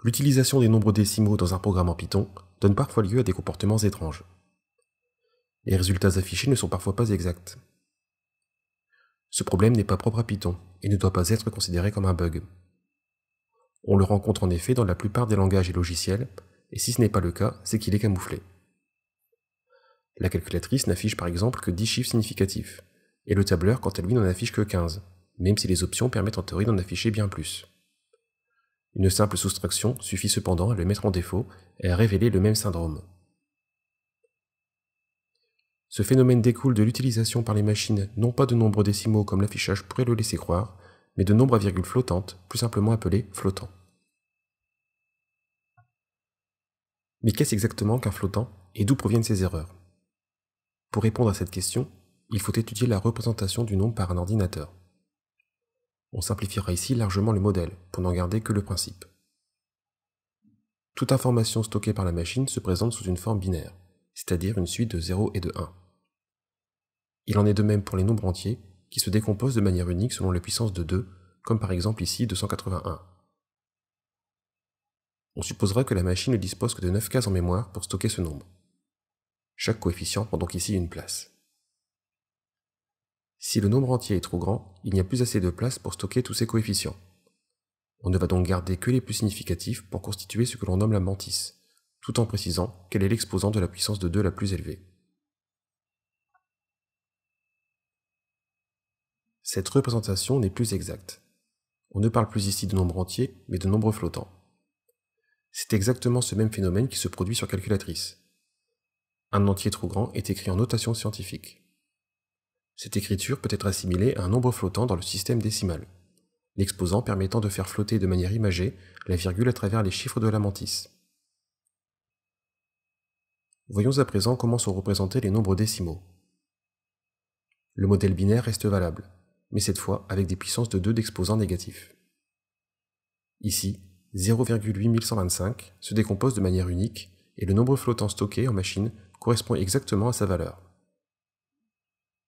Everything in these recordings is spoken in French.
L'utilisation des nombres décimaux dans un programme en Python donne parfois lieu à des comportements étranges. Les résultats affichés ne sont parfois pas exacts. Ce problème n'est pas propre à Python et ne doit pas être considéré comme un bug. On le rencontre en effet dans la plupart des langages et logiciels, et si ce n'est pas le cas, c'est qu'il est camouflé. La calculatrice n'affiche par exemple que 10 chiffres significatifs, et le tableur quant à lui n'en affiche que 15, même si les options permettent en théorie d'en afficher bien plus. Une simple soustraction suffit cependant à le mettre en défaut et à révéler le même syndrome. Ce phénomène découle de l'utilisation par les machines non pas de nombres décimaux comme l'affichage pourrait le laisser croire, mais de nombres à virgule flottante, plus simplement appelés flottants. Mais qu'est-ce exactement qu'un flottant et d'où proviennent ces erreurs? Pour répondre à cette question, il faut étudier la représentation du nombre par un ordinateur. On simplifiera ici largement le modèle, pour n'en garder que le principe. Toute information stockée par la machine se présente sous une forme binaire, c'est-à-dire une suite de 0 et de 1. Il en est de même pour les nombres entiers, qui se décomposent de manière unique selon la puissance de 2, comme par exemple ici 281. On supposera que la machine ne dispose que de 9 cases en mémoire pour stocker ce nombre. Chaque coefficient prend donc ici une place. Si le nombre entier est trop grand, il n'y a plus assez de place pour stocker tous ces coefficients. On ne va donc garder que les plus significatifs pour constituer ce que l'on nomme la mantis, tout en précisant quel est l'exposant de la puissance de 2 la plus élevée. Cette représentation n'est plus exacte. On ne parle plus ici de nombres entiers, mais de nombres flottants. C'est exactement ce même phénomène qui se produit sur calculatrice. Un entier trop grand est écrit en notation scientifique. Cette écriture peut être assimilée à un nombre flottant dans le système décimal, l'exposant permettant de faire flotter de manière imagée la virgule à travers les chiffres de la mantis. Voyons à présent comment sont représentés les nombres décimaux. Le modèle binaire reste valable, mais cette fois avec des puissances de 2 d'exposants négatifs. Ici, 0,8125 se décompose de manière unique et le nombre flottant stocké en machine correspond exactement à sa valeur.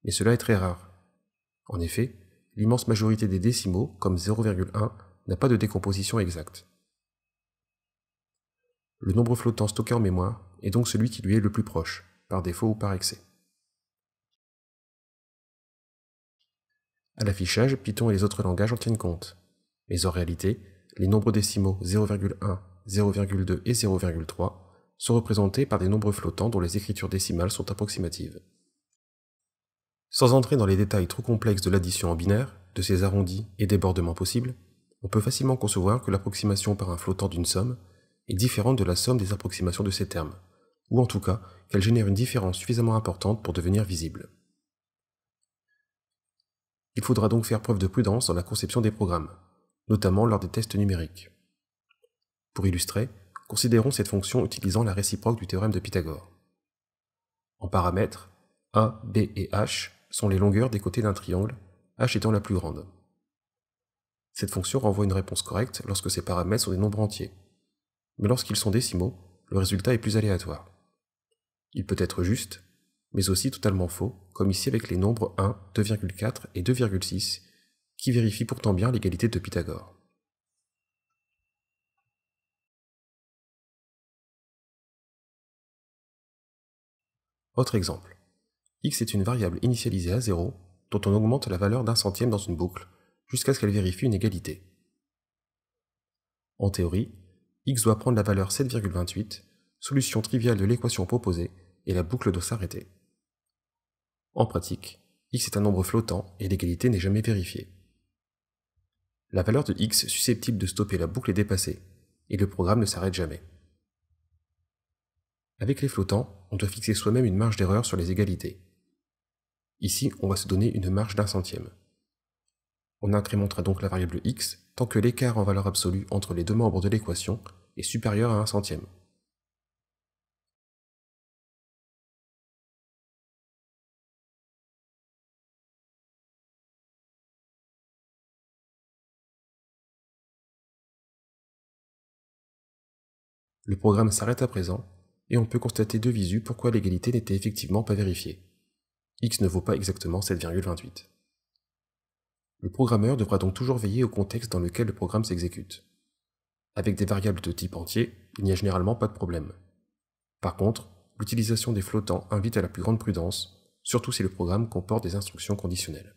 Mais cela est très rare. En effet, l'immense majorité des décimaux, comme 0,1, n'a pas de décomposition exacte. Le nombre flottant stocké en mémoire est donc celui qui lui est le plus proche, par défaut ou par excès. À l'affichage, Python et les autres langages en tiennent compte. Mais en réalité, les nombres décimaux 0,1, 0,2 et 0,3 sont représentés par des nombres flottants dont les écritures décimales sont approximatives. Sans entrer dans les détails trop complexes de l'addition en binaire, de ses arrondis et débordements possibles, on peut facilement concevoir que l'approximation par un flottant d'une somme est différente de la somme des approximations de ces termes, ou en tout cas qu'elle génère une différence suffisamment importante pour devenir visible. Il faudra donc faire preuve de prudence dans la conception des programmes, notamment lors des tests numériques. Pour illustrer, considérons cette fonction utilisant la réciproque du théorème de Pythagore. En paramètres, A, B et H sont les longueurs des côtés d'un triangle, H étant la plus grande. Cette fonction renvoie une réponse correcte lorsque ces paramètres sont des nombres entiers. Mais lorsqu'ils sont décimaux, le résultat est plus aléatoire. Il peut être juste, mais aussi totalement faux, comme ici avec les nombres 1, 2,4 et 2,6, qui vérifient pourtant bien l'égalité de Pythagore. Autre exemple. X est une variable initialisée à 0, dont on augmente la valeur d'un centième dans une boucle, jusqu'à ce qu'elle vérifie une égalité. En théorie, X doit prendre la valeur 7,28, solution triviale de l'équation proposée, et la boucle doit s'arrêter. En pratique, X est un nombre flottant et l'égalité n'est jamais vérifiée. La valeur de X susceptible de stopper la boucle est dépassée, et le programme ne s'arrête jamais. Avec les flottants, on doit fixer soi-même une marge d'erreur sur les égalités. Ici, on va se donner une marge d'un centième. On incrémentera donc la variable x tant que l'écart en valeur absolue entre les deux membres de l'équation est supérieur à un centième. Le programme s'arrête à présent, et on peut constater de visu pourquoi l'égalité n'était effectivement pas vérifiée. X ne vaut pas exactement 7,28. Le programmeur devra donc toujours veiller au contexte dans lequel le programme s'exécute. Avec des variables de type entier, il n'y a généralement pas de problème. Par contre, l'utilisation des flottants invite à la plus grande prudence, surtout si le programme comporte des instructions conditionnelles.